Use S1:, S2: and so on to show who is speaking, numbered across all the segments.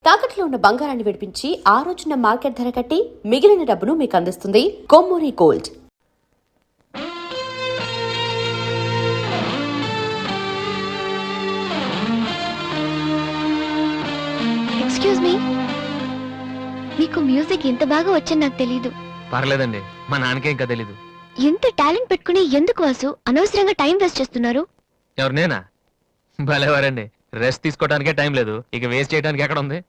S1: తాకట్లో ఉన్న బంగారాన్ని విడిపించి ఆ రోజున మార్కెట్ ధర కట్టి మిగిలిన డబ్బును మీకు అందిస్తుంది కొమ్మూరి గోల్డ్.
S2: ఎక్స్క్యూజ్ మీ, మీకు మ్యూజిక్ ఇంత బాగా వచ్చని నాకు తెలీదు.
S3: పర్లేదండి, మా నాన్నకే ఇంకా తెలీదు.
S2: ఎంత టాలెంట్ పెట్టుకుని ఎందుకు వాసు అనవసరంగా టైం వేస్ట్ చేస్తున్నారు?
S3: ఎవరు నేనా? భలేవారండి, రెస్ట్ తీసుకోవడానికే టైం లేదు, ఇక వేస్ట్ చేయడానికి ఎక్కడ ఉంది?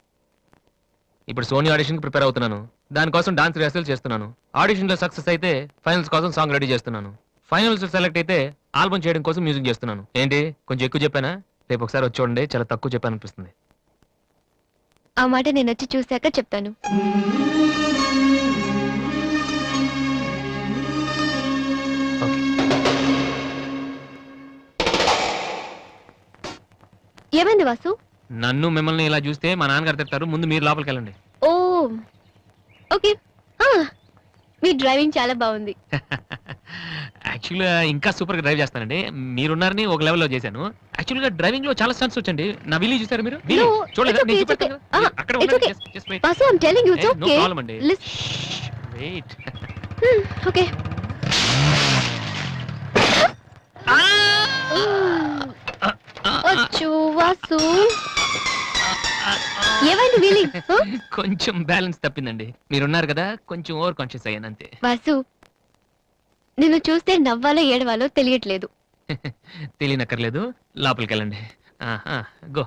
S3: ఇప్పుడు సోనీ ఆడిషన్కి ప్రిపేర్ అవుతున్నాను, దానికోసం డాన్స్ రిహర్సల్ చేస్తున్నాను. ఆడిషన్లో సక్సెస్ అయితే ఫైనల్స్ కోసం సాంగ్ రెడీ చేస్తున్నాను. ఫైనల్స్ సెలెక్ట్ అయితే ఆల్బమ్ చేయడం కోసం మ్యూజిక్ చేస్తున్నాను. ఏంటి కొంచెం ఎక్కువ చెప్పానా? రేపు ఒకసారి వచ్చి చూడండి, చాలా తక్కువ చెప్పాను అనిపిస్తుంది.
S2: ఆ మాట నేను వచ్చి చూశాక చెప్తాను. ఏమైంది వాసు?
S3: నన్ను మిమ్మల్ని ఇలా చూస్తే మా నాన్నగారు తిడతారు, ముందు మీరు లోపలికి వెళ్ళండి.
S2: ఓ ఓకే, మీ డ్రైవింగ్ చాలా బాగుంది.
S3: యాక్చువల్గా ఇంకా సూపర్ గా డ్రైవ్ చేస్తానండి. మీరున్నారని ఒక లెవెల్లో చేశాను. యాక్చువల్గా డ్రైవింగ్ లో చాలా స్టన్స్ వచ్చండి. నా విల్లీ చూసారు మీరు? చూడలేదు, నేను చూపెట్టాను కదా. అక్కడ ఉండండి, just wait.
S2: Vasu, I am telling you it's
S3: no
S2: okay.
S3: Problem అండి. వెయిట్.
S2: ఓకే. అచ్చో వాసు, ఏమైంది విల్లీ?
S3: కొంచెం బ్యాలెన్స్ తప్పిందండి. మీరున్నారు కదా, కొంచెం ఓవర్ కాన్షియస్ అయ్యాను అంతే.
S2: వాసు, నిన్ను చూస్తే నవ్వాలో ఏడవాలో తెలియట్లేదు.
S3: తెలియనక్కర్లేదు, లోపలికి వెళ్ళండి. గో.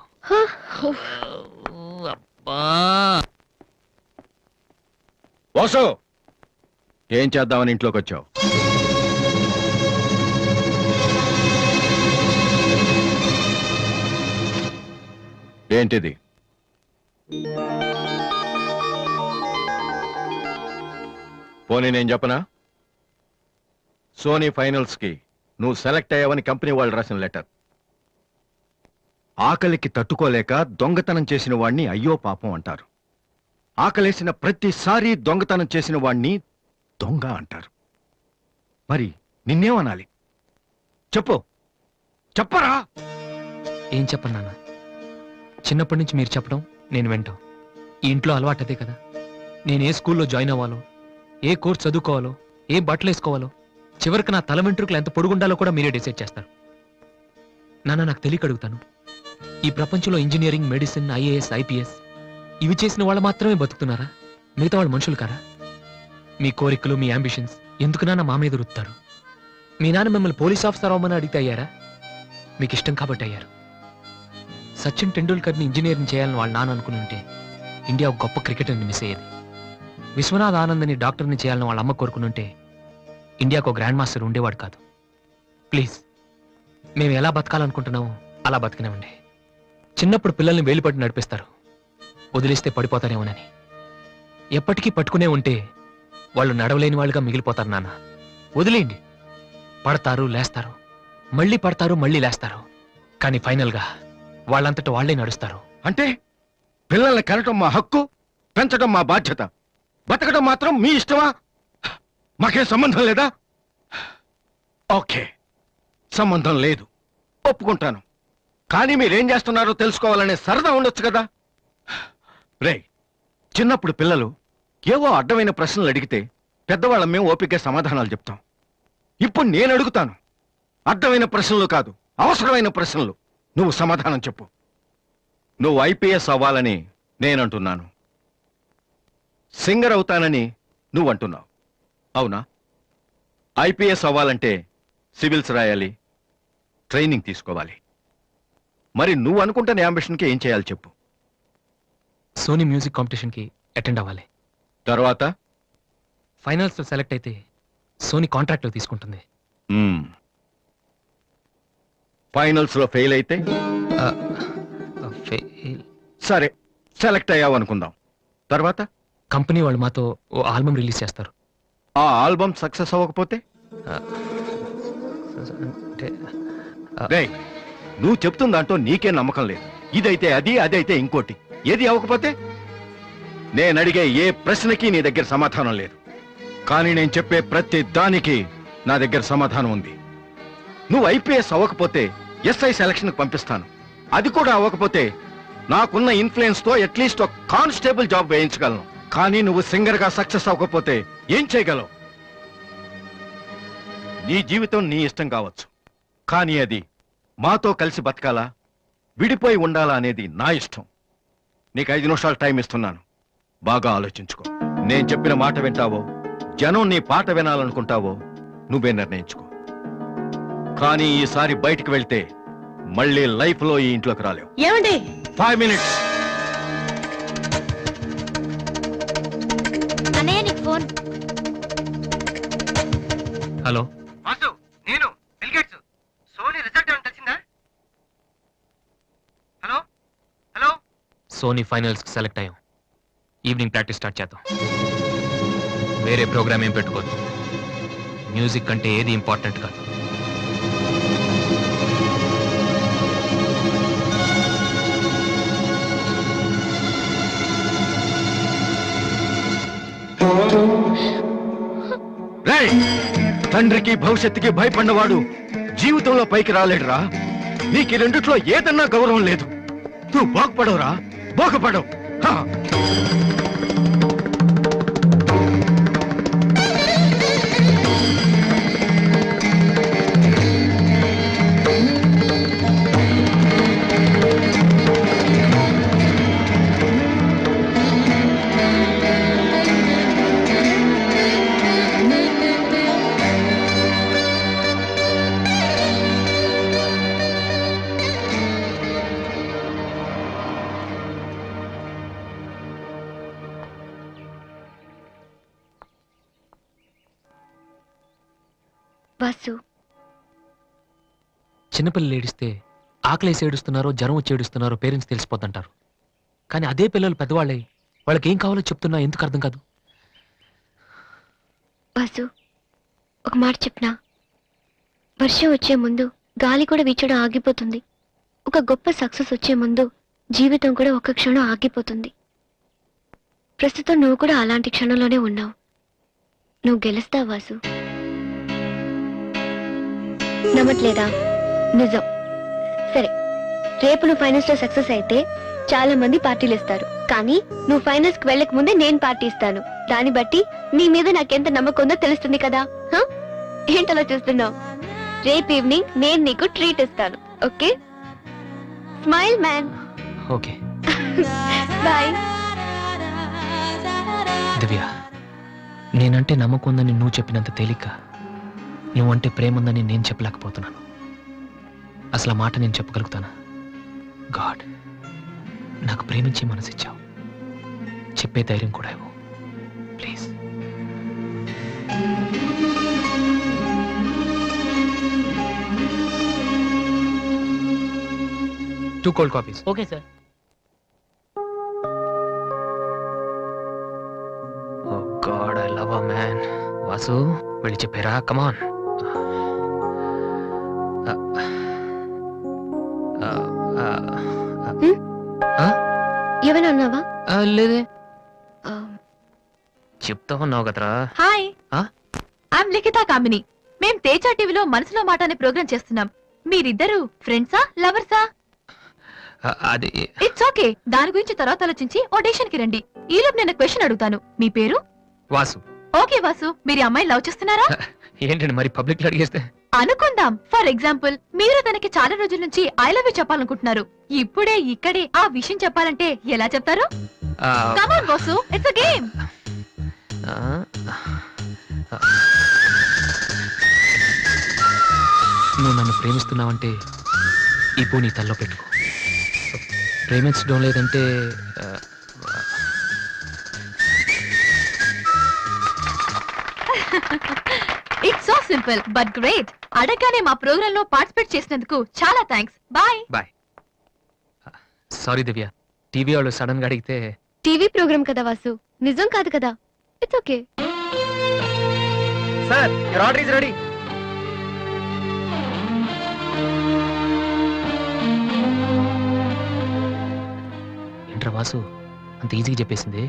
S3: అబ్బా,
S4: వాసు, ఏం చేద్దామని ఇంట్లోకి వచ్చావు? ఏంటిది? పోనీ నేను చెప్పనా? సోనీ ఫైనల్స్ కి నువ్వు సెలెక్ట్ అయ్యావని కంపెనీ వాళ్ళు రాసిన లెటర్. ఆకలికి తట్టుకోలేక దొంగతనం చేసిన వాణ్ణి అయ్యో పాపం అంటారు. ఆకలేసిన ప్రతిసారి దొంగతనం చేసిన వాణ్ణి దొంగ అంటారు. మరి నిన్నేమనాలి? చెప్పు, చెప్పరా?
S3: ఏం చెప్పను నాన్న, చిన్నప్పటి నుంచి మీరు చెప్పడం నేను వింటాం. ఈ ఇంట్లో అలవాటు అదే కదా. నేను ఏ స్కూల్లో జాయిన్ అవ్వాలో, ఏ కోర్స్ చదువుకోవాలో, ఏ బట్టలు వేసుకోవాలో, చివరికి నా తల వెంట్రుకలు ఎంత పొడుగుండాలో కూడా మీరే డిసైడ్ చేస్తారు. నాన్న, నాకు తెలియక అడుగుతాను, ఈ ప్రపంచంలో ఇంజనీరింగ్, మెడిసిన్, ఐఏఎస్, ఐపీఎస్ ఇవి చేసిన వాళ్ళు మాత్రమే బతుకుతున్నారా? మిగతా వాళ్ళు మనుషులు కారా? మీ కోరికలు, మీ అంబిషన్స్ ఎందుకు నాన్న మా మీద రుత్తారు? మీ నాన్న మిమ్మల్ని పోలీస్ ఆఫీసర్ అవ్వమని అడిగితే అయ్యారా? మీకు ఇష్టం కాబట్టి అయ్యారు. సచిన్ టెండూల్కర్ని ఇంజనీరింగ్ చేయాలని వాళ్ళ నాన్న అనుకుని ఉంటే ఇండియా ఒక గొప్ప క్రికెటర్ని మిస్ అయ్యేది. విశ్వనాథ్ ఆనంద్ని డాక్టర్ని చేయాలని వాళ్ళ అమ్మ కోరుకుని ఉంటే ఇండియాకు ఒక గ్రాండ్ మాస్టర్ ఉండేవాడు కాదు. ప్లీజ్, మేము ఎలా బతకాలనుకుంటున్నామో అలా బతకనివ్వండి. చిన్నప్పుడు పిల్లల్ని వేలిపట్టి నడిపిస్తారు, వదిలేస్తే పడిపోతారేమోనని. ఎప్పటికీ పట్టుకునే ఉంటే వాళ్ళు నడవలేని వాళ్ళుగా మిగిలిపోతారు. నాన్న, వదిలేయండి. పడతారు, లేస్తారు, మళ్ళీ పడతారు, మళ్ళీ లేస్తారు, కానీ ఫైనల్గా వాళ్ళంతట వాళ్లే నడుస్తారు.
S4: అంటే పిల్లల్ని కనటం మా హక్కు, పెంచడం మా బాధ్యత, బతకడం మాత్రం మీ ఇష్టమా? మాకేం సంబంధం లేదా? ఓకే, సంబంధం లేదు, ఒప్పుకుంటాను. కానీ మీరేం చేస్తున్నారో తెలుసుకోవాలనే సరదా ఉండొచ్చు కదా. రే, చిన్నప్పుడు పిల్లలు ఏవో అడ్డమైన ప్రశ్నలు అడిగితే పెద్దవాళ్ళం మేము ఓపిక సమాధానాలు చెప్తాం. ఇప్పుడు నేను అడుగుతాను, అడ్డమైన ప్రశ్నలు కాదు, అవసరమైన ప్రశ్నలు. నువ్వు సమాధానం చెప్పు. నువ్వు ఐపీఎస్ అవ్వాలని నేనంటున్నాను, సింగర్ అవుతానని నువ్వంటున్నావు, అవునా? ఐపీఎస్ అవ్వాలంటే సివిల్స్ రాయాలి, ట్రైనింగ్ తీసుకోవాలి. మరి నువ్వు అనుకుంటున్న అంబిషన్కి ఏం చేయాలి చెప్పు.
S3: సోనీ మ్యూజిక్ కాంపిటీషన్కి అటెండ్ అవ్వాలి.
S4: తర్వాత
S3: ఫైనల్స్ లో సెలెక్ట్ అయితే సోనీ కాంట్రాక్ట్ లో తీసుకుంటుంది.
S4: ఫైనల్స్ లో ఫెయిల్ అయితే? సరే, సెలెక్ట్ అయ్యావు అనుకుందాం. తర్వాత
S3: కంపెనీ వాళ్ళు మాతో ఓ ఆల్బమ్ రిలీజ్ చేస్తారు.
S4: ఆ ఆల్బమ్ సక్సెస్ అవ్వకపోతే? నువ్వు చెప్తుందంటూ నీకే నమ్మకం లేదు. ఇదైతే అది, అదైతే ఇంకోటి. ఏది అవ్వకపోతే? నేను అడిగే ఏ ప్రశ్నకి నీ దగ్గర సమాధానం లేదు, కానీ నేను చెప్పే ప్రతి దానికి నా దగ్గర సమాధానం ఉంది. నువ్వు ఐపీఎస్ అవ్వకపోతే ఎస్ఐ సెలక్షన్ పంపిస్తాను. అది కూడా అవ్వకపోతే నాకున్న ఇన్ఫ్లుయెన్స్ తో అట్లీస్ట్ ఒక కానిస్టేబుల్ జాబ్ వేయించగలను. కానీ నువ్వు సింగర్ గా సక్సెస్ అవ్వకపోతే ఏం చేయగలవు? నీ జీవితం నీ ఇష్టం కావచ్చు, కానీ అది మాతో కలిసి బతకాలా, విడిపోయి ఉండాలా అనేది నా ఇష్టం. నీకు 5 నిమిషాలు టైం ఇస్తున్నాను, బాగా ఆలోచించుకో. నేను చెప్పిన మాట వింటావో, జనం నీ పాట వినాలనుకుంటావో నువ్వే నిర్ణయించుకో. కానీ ఈసారి బయటికి వెళ్తే మళ్ళీ లైఫ్ లో ఈ ఇంట్లోకి రాలేవు.
S5: ఏమండి
S4: 5 మినిట్స్.
S2: అన్నయ్య నీకు ఫోన్.
S3: హలో,
S6: వాసు, నేను బిల్ గేట్స్. సోనీ రిజల్ట్ ఏమైనా తెలిసిందా? Hello hello.
S3: సోనీ ఫైనల్స్ కి సెలెక్ట్ అయ్యాం. ఈవినింగ్ ప్రాక్టీస్ స్టార్ట్ చేద్దాం. వేరే ప్రోగ్రామ్ ఏం పెట్టుకోవద్దు. మ్యూజిక్ కంటే ఏది ఇంపార్టెంట్ కాదు.
S4: రేయ్, తండ్రికి భవిష్యత్తుకి భయపడినవాడు జీవితంలో పైకి రాలేడురా. నీకు ఈ రెండిట్లో ఏదన్నా గౌరవం లేదు. నువ్వు బాగుపడవురా, బాగుపడవు. హా.
S2: వాసు,
S3: చిన్నపిల్లలు ఏడిస్తే ఆకలేసి ఏడుస్తున్నారో జ్వరం వచ్చి ఏడుస్తున్నారో పేరెంట్స్ తెలిసిపోతుంటారు. కానీ అదే పిల్లలు పెద్దవాళ్ళై వాళ్ళకి ఏం కావాలో చెప్తున్నా ఎందుకు అర్థం కాదు?
S2: వాసు, ఒక మాట చెప్పనా? వర్షం వచ్చే ముందు గాలి కూడా వీచడం ఆగిపోతుంది. ఒక గొప్ప సక్సెస్ వచ్చే ముందు జీవితం కూడా ఒక్క క్షణం ఆగిపోతుంది. ప్రస్తుతం నువ్వు కూడా అలాంటి క్షణంలోనే ఉన్నావు. నువ్వు గెలుస్తావు వాసు. నమ్మట్లేదా? నిజం. సరే, రేపు నువ్వు ఫైనల్స్ లో సక్సెస్ అయితే చాలా మంది పార్టీలు ఇస్తారు. కానీ నువ్వు ఫైనల్స్ కి వెళ్ళక ముందే నేను పార్టీ ఇస్తాను. దాన్ని బట్టి నీ మీద నాకెంత నమ్మకం ఉందో తెలుస్తుంది కదా. ఏంటలా చూస్తున్నావు? రేపు ఈవినింగ్ నేను నీకు ట్రీట్ ఇస్తాను. Okay? Smile man.
S3: Okay
S2: bye.
S3: Divya, నేనంటే నమ్మకం ఉందని నువ్వు చెప్పినంత తేలిక నువ్వంటే ప్రేమ ఉందని నేను చెప్పలేకపోతున్నాను. అసలు ఆ మాట నేను చెప్పగలుగుతానా? గాడ్, నాకు ప్రేమించి మనసిచ్చావు. చెప్పే ధైర్యం కూడా ఇవ్వు please. 2 cold coffees.
S6: Okay sir.
S3: Oh God, I love her, man. Vasu, వెళ్ళి చెప్పారా? కమాన్.
S2: ఏమైనా అన్నావా?
S3: లేదే, చెప్తా ఉన్నావు కదరా.
S5: హాయ్,
S3: ఆ?
S5: ఐఎమ్ లిఖితా కామిని. మేం తేజ టీవీలో మనసులో మాట అనే ప్రోగ్రామ్ చేస్తున్నాం. మీరిద్దరు ఫ్రెండ్సా, లవర్సా?
S3: అది
S5: ఇట్స్ ఓకే, దాని గురించి తర్వాత ఆలోచించి ఆడిషన్ కి రండి. ఈలోపు నేను క్వశ్చన్ అడుగుతాను. మీ పేరు?
S3: వాసు.
S5: ఓకే వాసు, మీరు ఈ అమ్మాయి లవ్ చేస్తున్నారా?
S3: ఏంటండి మరి పబ్లిక్ లో అడిగేస్తే?
S5: అనుకుందాం. ఫర్ ఎగ్జాంపుల్, మీరు తనకి చాలా రోజుల నుంచి ఐ లవ్ యూ చెప్పాలనుకుంటున్నారు. ఇప్పుడే ఇక్కడే ఆ విషయం చెప్పాలంటే ఎలా చెప్తారు? కమాన్ వాసు, ఇట్స్ అ గేమ్.
S3: నువ్వు నన్ను ప్రేమిస్తున్నావంటే ఈ పూ నీ తల్లో పెట్టుకో. ప్రేమించడం లేదంటే
S5: it's so simple but great. అడగగానే మా ప్రోగ్రామ్ లో పార్టిసిపేట్ చేసినందుకు చాలా థ్యాంక్స్. బాయ్.
S3: బాయ్. సారీ దివ్య, టీవీ వాళ్ళు సడన్ గా అడిగితే.
S2: టీవీ ప్రోగ్రామ్ కదా వాసు, నిజం కాదు కదా. It's okay.
S6: Sir, your order is ready.
S3: ఏంట్రా వాసు, అంత ఈజీగా చెప్పేసింది?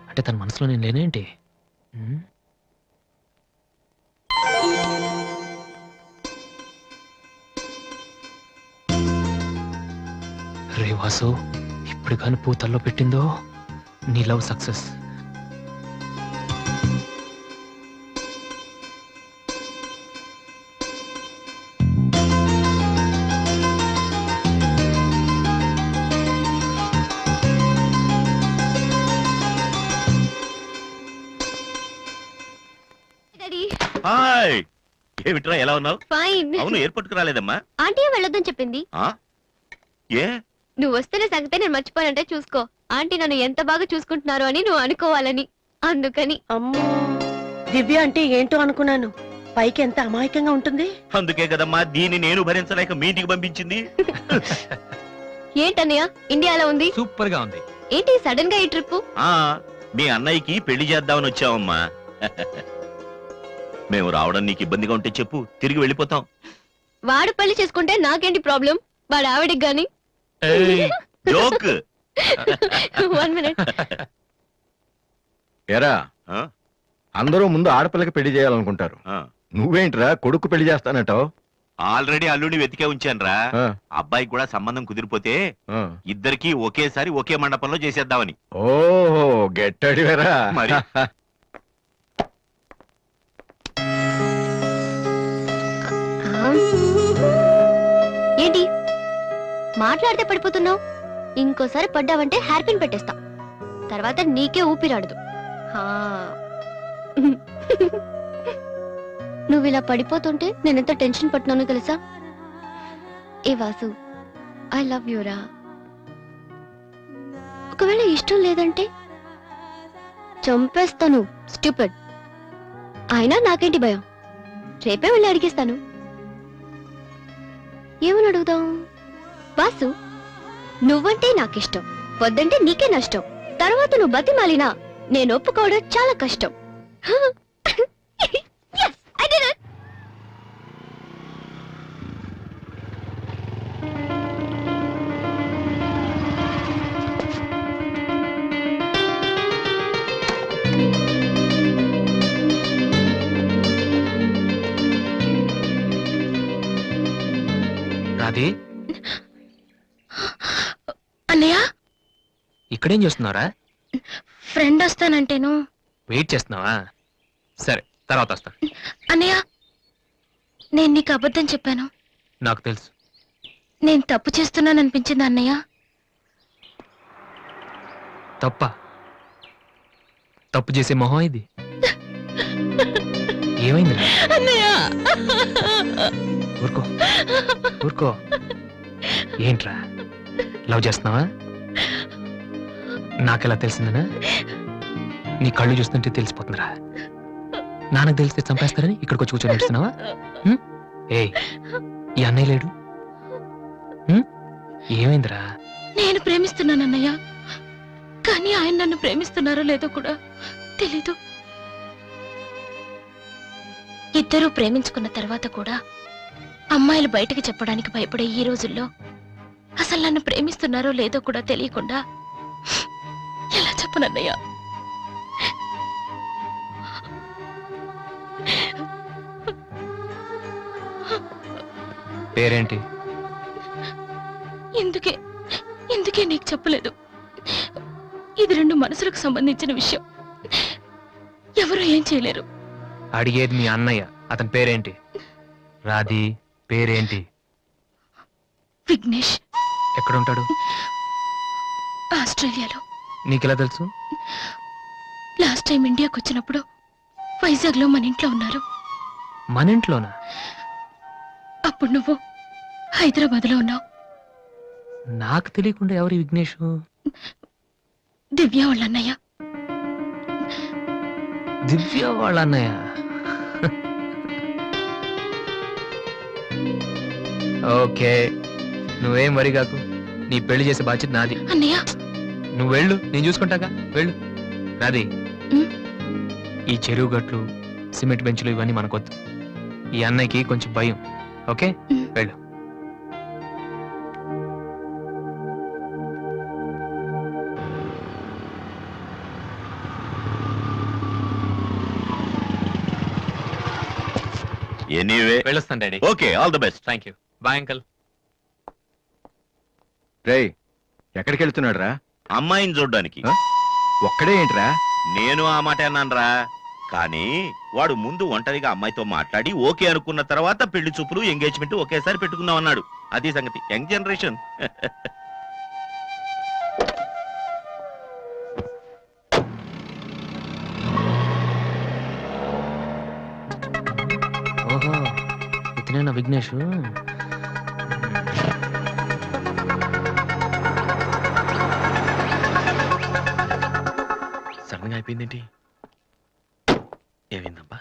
S3: అంటే తన మనసులో నేను లేనేంటి? రే వాసు, ఇప్పుడు కానీ పూతల్లో పెట్టిందో నీ లవ్ సక్సెస్.
S2: డాడీ
S7: హాయ్, ఏమిట్రా ఎలా ఉన్నావు?
S2: ఫైన్.
S7: అవును, ఎయిర్పోర్ట్ కు రాలేదమ్మా?
S2: ఆంటీ వెళ్ళొద్దని చెప్పింది.
S7: ఆ? ఏ?
S2: నువ్వు వస్తున్న సంగతే నేను మర్చిపోయానంటే చూసుకో. ఆంటీ నన్ను ఎంత బాగా చూసుకుంటున్నారో అని నువ్వు అనుకోవాలని. అందుకని.
S8: అమ్మో, దివ్య అంటే ఏంటో అనుకున్నాను. పైకి ఎంత అమాయకంగా ఉంటుంది.
S7: అందుకే కదమ్మా దీన్ని నేను భరించలేక మీ ఇంటికి పంపించింది.
S2: ఏంటన్నయ్య ఇండియాలో ఉంది?
S3: సూపర్ గా ఉంది.
S2: ఏంటి సడన్ గా ఈ ట్రిప్?
S7: ఆ మీ అన్నయ్యకి పెళ్లి చేద్దామని వచ్చావమ్మా. మేము రావడం నీకు ఇబ్బందిగా ఉంటే చెప్పు, తిరిగి వెళ్ళిపోతాం.
S2: వాడు పెళ్లి చేసుకుంటే నాకేంటి ప్రాబ్లం? వాడు ఆవిడికి గాని.
S7: జోక్.
S2: 1 minute.
S4: ఎరా
S7: ఆ?
S4: అందరూ ముందు ఆడపిల్లకి పెళ్లి చేయాలనుకుంటారు.
S7: ఆ.
S4: నువ్వేంట్రా కొడుకు పెళ్లి చేస్తానటావు?
S7: ఆల్రెడీ అల్లుడిని వెతికే ఉంచానురా. అబ్బాయికి కూడా సంబంధం కుదిరిపోతే ఇద్దరికి ఒకేసారి ఒకే మండపంలో చేసేద్దామని.
S4: ఓహో గెట్టడివేరా.
S7: మరి?
S2: ఏంటి మాట్లాడితే పడిపోతున్నావు? ఇంకోసారి పడ్డావంటే హెయిర్ పిన్ పెట్టేస్తా. తర్వాత నీకే ఊపిరాడదు. హా. నువ్వు ఇలా పడిపోతుంటే నేనెంత టెన్షన్ పడుతున్నానో తెలుసా? ఏ వాసు, ఐ లవ్ యూరా. ఒకవేళ ఇష్టం లేదంటే చంపేస్తాను. స్టూపిడ్. అయినా నాకేంటి భయం? రేపే వెళ్ళి అడిగేస్తాను. ఏమని అడుగుదాం? వాసు, నువ్వంటే నాకిష్టం, వద్దంటే నీకే నష్టం. తర్వాత నువ్వు బతిమాలినా నేను ఒప్పుకోవడం చాలా కష్టం. Yes, I did it.
S3: Radhe,
S2: అన్నయ్య,
S3: ఇక్కడేం చేస్తున్నారా?
S2: ఫ్రెండ్ వస్తానంటేను.
S3: వెయిట్ చేస్తున్నావా? సరే, తర్వాత వస్తా.
S2: అన్నయ్య, నేను నీకు అబద్ధం చెప్పాను.
S3: నాకు తెలుసు.
S2: నేను తప్పు చేస్తున్నాను అనిపించింది అన్నయ్య.
S3: తప్ప? తప్పు చేసే మొహం ఇది. ఏమైందిరా? ఊరుకో ఊరుకో. ఏంట్రా, లవ్ చేస్తున్నావా? నాకెలా తెలిసిందనా? నీ కళ్ళు చూస్తుంటే తెలిసిపోతుందిరా. నాన్నకు తెలిస్తే చంపేస్తారని ఇక్కడికి వచ్చి కూర్చొని నడుస్తున్నావా? ఏ ఈ అన్నయ్య లేడు? ఏమైందిరా?
S9: నేను ప్రేమిస్తున్నాను అన్నయ్య, కానీ ఆయన నన్ను ప్రేమిస్తున్నారో లేదో కూడా తెలీదు. ఇద్దరూ ప్రేమించుకున్న తర్వాత కూడా అమ్మాయిలు బయటకు చెప్పడానికి భయపడే ఈ రోజుల్లో అసలు నన్ను ప్రేమిస్తున్నారో లేదో కూడా తెలియకుండా ఎలా చెప్పనన్నయ్య?
S3: పేరేంటి?
S9: ఎందుకే నీకు చెప్పలేదు. ఇది రెండు మనసులకు సంబంధించిన విషయం. ఎవరు ఏం చేయలేరు.
S3: అడిగేది మీ అన్నయ్య. అతని పేరేంటి? రాధి పేరేంటి?
S9: విఘ్నేష్.
S3: ఎక్కడుంటాడు?
S9: ఆస్ట్రేలియాలో.
S3: నీకెలా తెలుసు?
S9: లాస్ట్ టైం ఇండియాకి వచ్చినప్పుడు వైజాగ్ లో మన ఇంట్లో ఉన్నారు.
S3: మన ఇంట్లోనా?
S9: అప్పుడు నువ్వు హైదరాబాద్ లో ఉన్నావు.
S3: నాకు తెలియకుండా ఎవరి విఘ్నేష్?
S9: దివ్య వాళ్ళ అన్నయ్య.
S3: దివ్య వాళ్ళ అన్నయ్య. ఓకే, నువ్వేం వరి కాకు. నీ పెళ్లి చేసే బాధ్యత నాది.
S9: అన్నయ్య,
S3: నువ్వు వెళ్ళు, నేను చూసుకుంటాగా. వెళ్ళు రాది. ఈ చెరువు గట్లు, సిమెంట్ బెంచ్లు ఇవన్నీ మనకొద్దు. ఈ అన్నయ్యకి కొంచెం భయం. ఓకే, వెళ్ళు.
S7: ఎనీవే
S3: వెళ్ళొస్తాను daddy.
S7: Okay, all the best.
S3: Thank you. Bye uncle.
S4: రేయ్, ఎక్కడికి వెళ్తున్నాడు రా?
S7: అమ్మాయిని చూడ్డానికి.
S4: ఒక్కడే ఏంట్రా?
S7: నేను ఆ మాట అన్నానురా. కానీ వాడు ముందు ఒంటరిగా అమ్మాయితో మాట్లాడి ఓకే అనుకున్న తర్వాత పెళ్లి చూపులు ఎంగేజ్మెంట్ ఒకేసారి పెట్టుకుందాం అన్నాడు. అది సంగతి. Young generation.
S3: ఓహో, ఇతనేనా విఘ్నేష్?
S7: సడన్ గా అయిపోయిందేంటి? ఏమైందబ్బా?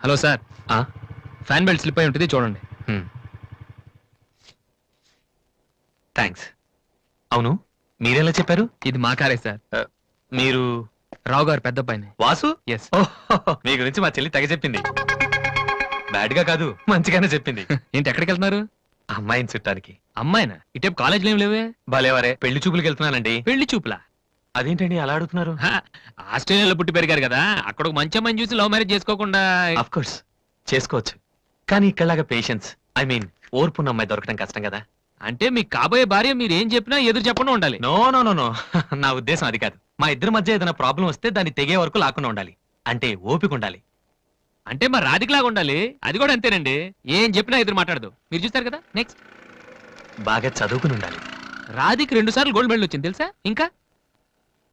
S3: Hello sir, fan belt slip అయి ఉంటుంది, చూడండి.
S10: థ్యాంక్స్. అవును, మీరెలా చెప్పారు?
S3: ఇది మా కారే సార్.
S10: మీరు
S3: రావు గారు పెద్ద పైన.
S10: వాసు?
S3: ఎస్.
S10: మీ గురించి మా చెల్లి తెగ చెప్పింది. బ్యాడ్ గా కాదు, మంచిగానే చెప్పింది.
S3: ఏంటి, ఎక్కడికి వెళ్తున్నారు?
S10: అమ్మాయిని చుట్టానికి.
S3: అమ్మాయినా? ఇటేపు కాలేజీలో ఏం లేవే?
S10: భలేవారే, పెళ్లి చూపులకు వెళ్తున్నానండి.
S3: పెళ్లి చూపులా?
S10: అదేంటండి అలా అడుగుతున్నారు?
S3: ఆస్ట్రేలియాలో పుట్టి పెరిగారు కదా, అక్కడ ఒక మంచి అమ్మాయిని చూసి లవ్ మ్యారేజ్ చేసుకోకుండా?
S10: అఫ్ కోర్స్ చేసుకోవచ్చు, కానీ ఇక్కడలాగా పేషెన్స్, ఐ మీన్ ఓర్పున్న అమ్మాయి దొరకడం కష్టం కదా.
S3: అంటే మీకు కాబోయే భార్య మీరు ఏం చెప్పినా ఎదురు చెప్పకుండా ఉండాలి?
S10: నో నో నో నో, నా ఉద్దేశం అది కాదు. మా ఇద్దరి మధ్య ఏదైనా ప్రాబ్లం వస్తే దాన్ని తెగే వరకు లాకుండా ఉండాలి. అంటే ఓపిక ఉండాలి.
S3: అంటే మరి రాధికలాగా ఉండాలి. అది కూడా అంతేనండి, ఏం చెప్పినా ఎదురు మాట్లాడదు. మీరు చూస్తారు కదా. నెక్స్ట్,
S10: బాగా చదువుకుని ఉండాలి.
S3: రాధికి 2 సార్లు గోల్డ్ మెడల్ వచ్చింది తెలుసా?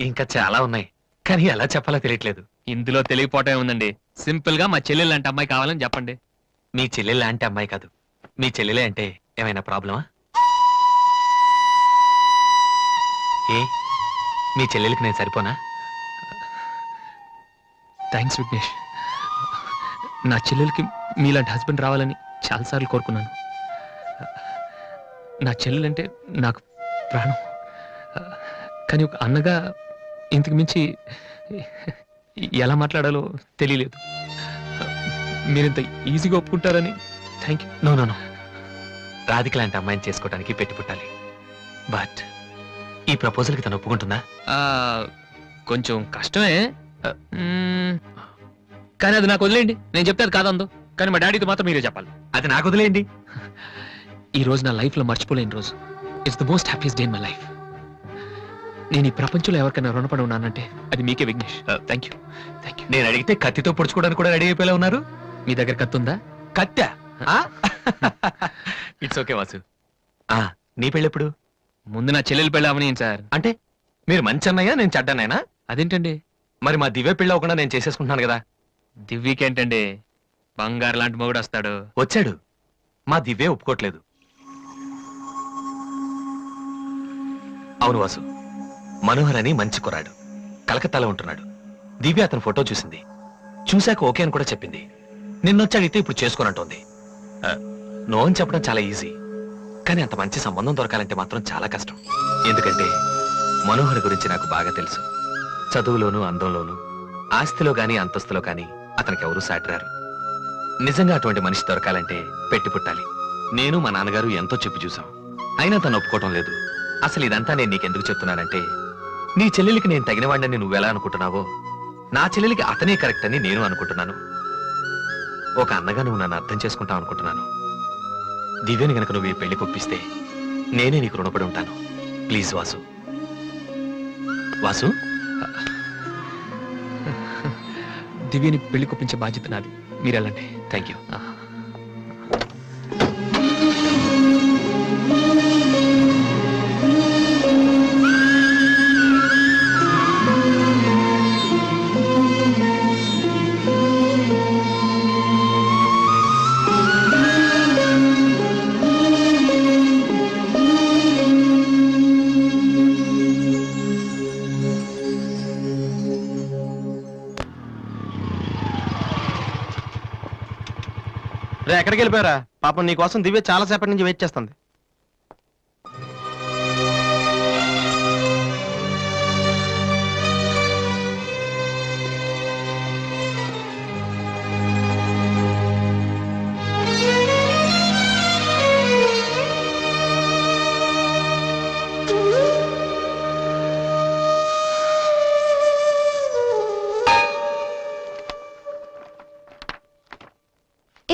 S10: ఇంకా చాలా ఉన్నాయి, కానీ ఎలా చెప్పాలో తెలియట్లేదు.
S3: ఇందులో తెలియపోవటం ఉందండి. సింపుల్ గా మా చెల్లెలు లాంటి అమ్మాయి కావాలని చెప్పండి.
S10: మీ చెల్లెలు లాంటి అమ్మాయి కాదు, మీ చెల్లెలే అంటే ఏమైనా ప్రాబ్లమా? ఏ, మీ చెల్లెలకి నేను సరిపోనా?
S3: థ్యాంక్స్ విఘ్నేష్. నా చెల్లెలకి మీలాంటి హస్బెండ్ రావాలని చాలాసార్లు కోరుకున్నాను. నా చెల్లెలంటే నాకు ప్రాణం. కానీ ఒక అన్నగా ఇంతకు మించి ఎలా మాట్లాడాలో తెలియలేదు. మీరింత ఈజీగా ఒప్పుకుంటారని thank you.
S10: No no no, Radhika లాంటి అమ్మాయిని చేసుకోవడానికి పెట్టి పుట్టాలి. బట్ ఈ ప్రపోజల్కి తను ఒప్పుకుంటుందా?
S3: కొంచెం కష్టమే, కానీ అది నాకు వదిలేయండి. నేను చెప్తే అది కాదందు, కానీ మా డాడీతో మాత్రం మీరే చెప్పాలి.
S10: అది నాకు వదిలేయండి.
S3: ఈ రోజు నా లైఫ్లో మర్చిపోలేని రోజు. It's the most happiest day in my life. నేను ఈ ప్రపంచంలో ఎవరికైనా రుణపడి ఉన్నానంటే అది మీకే విఘ్నేష్. Thank you.
S10: నేను అడిగితే కత్తితో పొడుచుకోవడానికి కూడా రెడీ అయిపోయేలా ఉన్నారు.
S3: మీ దగ్గర కత్తుందా?
S10: కత్తా? It's okay Vasu. నీ పెళ్ళెప్పుడు?
S3: ముందు నా చెల్లెలు పెళ్ళి అవనీయండి సార్.
S10: అంటే మీరు మంచి అన్నయ్య, నేను చెడ్డన్నయ్యనా?
S3: అదేంటండి?
S10: మరి మా దివ్య పెళ్ళి అవ్వకుండా నేను చేసేసుకుంటున్నాను కదా.
S3: దివ్యకేంటండి, బంగారు లాంటి మొగుడు వస్తాడు.
S10: వచ్చాడు, మా దివ్య ఒప్పుకోట్లేదు. అవును వాసు, మనోహర్ అని మంచి కుర్రాడు, కలకత్తాలో ఉంటున్నాడు. దివ్య అతని ఫోటో చూసింది, చూశాక ఓకే అని కూడా చెప్పింది. నిన్నొచ్చి అడిగితే ఇప్పుడు చేసుకోనంటోంది. నో అని చెప్పడం చాలా ఈజీ, కానీ అంత మంచి సంబంధం దొరకాలంటే మాత్రం చాలా కష్టం. ఎందుకంటే మనోహర్ గురించి నాకు బాగా తెలుసు. చదువులోను, అందంలోను, ఆస్తిలో గాని అంతస్తులో గాని అతనికి ఎవరూ సాటిరారు. నిజంగా అటువంటి మనిషి దొరకాలంటే పెట్టి పుట్టాలి. నేను మా నాన్నగారు ఎంతో చెప్పి చూసాం, అయినా తను ఒప్పుకోవటం లేదు. అసలు ఇదంతా నేను నీకెందుకు చెప్తున్నానంటే, నీ చెల్లెలికి నేను తగినవాడిని నువ్వెలా అనుకుంటున్నావో, నా చెల్లెలికి అతనే కరెక్ట్ అని నేను అనుకుంటున్నాను. ఒక అన్నగా నువ్వు నన్ను అర్థం చేసుకుంటావు అనుకుంటున్నాను. దివ్యని గనక నువ్వు ఈ పెళ్లికి ఒప్పిస్తే నేనే నీకు రుణపడి ఉంటాను. ప్లీజ్ వాసు. వాసు,
S3: దివ్యని పెళ్లి కొప్పించే బాధ్యత నాది, మీరెళ్ళండి.
S10: Thank you.
S6: రే, ఎక్కడికి వెళ్ళిపోయారా? పాపం నీ కోసం దివ్య చాలా సేపటి నుంచి వెయిట్ చేస్తుంది.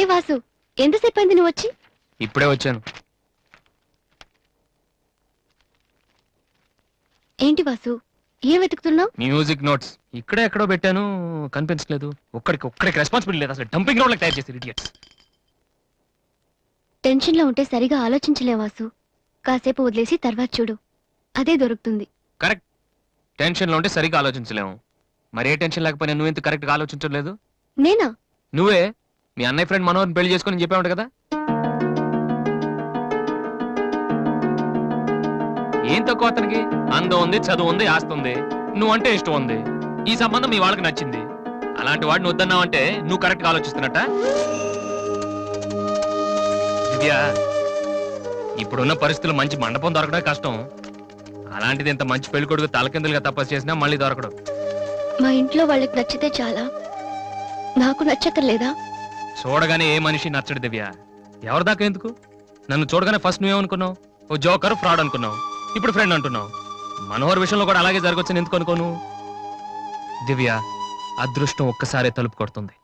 S2: ఏ వాసు, ఎంతసేపు అయింది నువ్వు వచ్చి?
S3: ఇప్పుడే వచ్చాను.
S2: ఏంటి వాసు, ఏం వెతుకుతున్నావు?
S3: మ్యూజిక్ నోట్స్ ఇక్కడే ఎక్కడో పెట్టాను, కనిపించలేదు. ఒక్కడికి రెస్పాన్సిబిలిటీ లేదు. అసలు డంపింగ్ గ్రౌండ్ తయారు చేసి ఇడియట్స్.
S2: టెన్షన్ లో ఉంటే సరిగా ఆలోచించలే వాసు. కాసేపు వదిలేసి తర్వాత చూడు, అదే దొరుకుతుంది.
S3: కరెక్ట్. టెన్షన్ లో ఉంటే సరిగ్గా ఆలోచించలేము. మరి ఏ టెన్షన్ లేకపోయినా నువ్వు ఎంత కరెక్ట్ గా ఆలోచించలేదు?
S2: నేనా?
S3: నువ్వే మీ అన్నయ్య ఫ్రెండ్ మనోహర్ని పెళ్లి చేసుకొని చెప్పావు కదా. ఏం తక్కువ అతనికి? అందం ఉంది, చదువు ఉంది, ఆస్తి ఉంది, నువ్వంటే ఇష్టం ఉంది. ఈ సంబంధం మీ వాళ్ళకి నచ్చింది. అలాంటి వాడిని వద్దన్నావంటే నువ్వు కరెక్ట్ గా ఆలోచిస్తున్నట్ట. దివ్య, ఇప్పుడున్న పరిస్థితులు మంచి మండపం దొరకడం కష్టం. అలాంటిది ఇంత మంచి పెళ్లి కొడుకు తలకిందులుగా తపస్సు చేసినా మళ్ళీ దొరకడం.
S2: మా ఇంట్లో వాళ్ళకి నచ్చితే చాలా, నాకు నచ్చక్కర్లేదా?
S3: చూడగానే ఏ మనిషి నచ్చడు దివ్య. ఎవరి దాకా ఎందుకు? నన్ను చూడగానే ఫస్ట్ నువ్వేమనుకున్నావు? ఓ జోకర్, ఫ్రాడ్ అనుకున్నావు. ఇప్పుడు ఫ్రెండ్ అంటున్నావు. మనోహర్ విషయంలో కూడా అలాగే జరగొచ్చని ఎందుకు అనుకోను? దివ్య, అదృష్టం ఒక్కసారే తలుపు కొడుతుంది,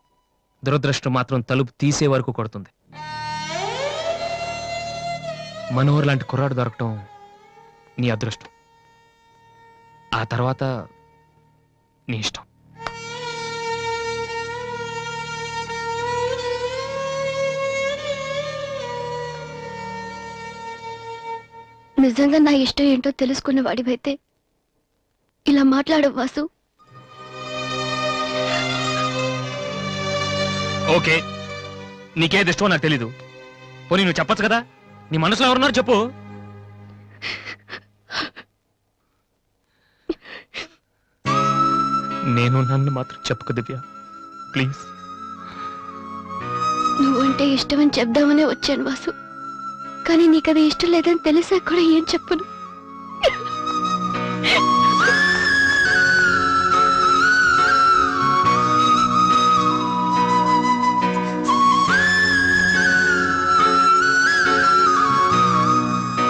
S3: దురదృష్టం మాత్రం తలుపు తీసే వరకు కొడుతుంది. మనోహర్ లాంటి కుర్రాడు దొరకటం నీ అదృష్టం. ఆ తర్వాత నీ ఇష్టం.
S2: నిజంగా నా ఇష్టం ఏంటో తెలుసుకున్న వాడివైతే ఇలా మాట్లాడవు వాసు.
S3: ఓకే, నీకేది ఇష్టమో నాకు తెలీదు. పోనీ నువ్వు చెప్పొచ్చు కదా. నీ మనసులో ఎవరున్నారు చెప్పు. నేను నన్ను మాత్రం చెప్పుకో దివ్య, ప్లీజ్.
S2: నువ్వంటే ఇష్టమని చెప్దామనే వచ్చాను వాసు, కానీ నీకది ఇష్టం లేదని తెలిసాక కూడా ఏం చెప్పను.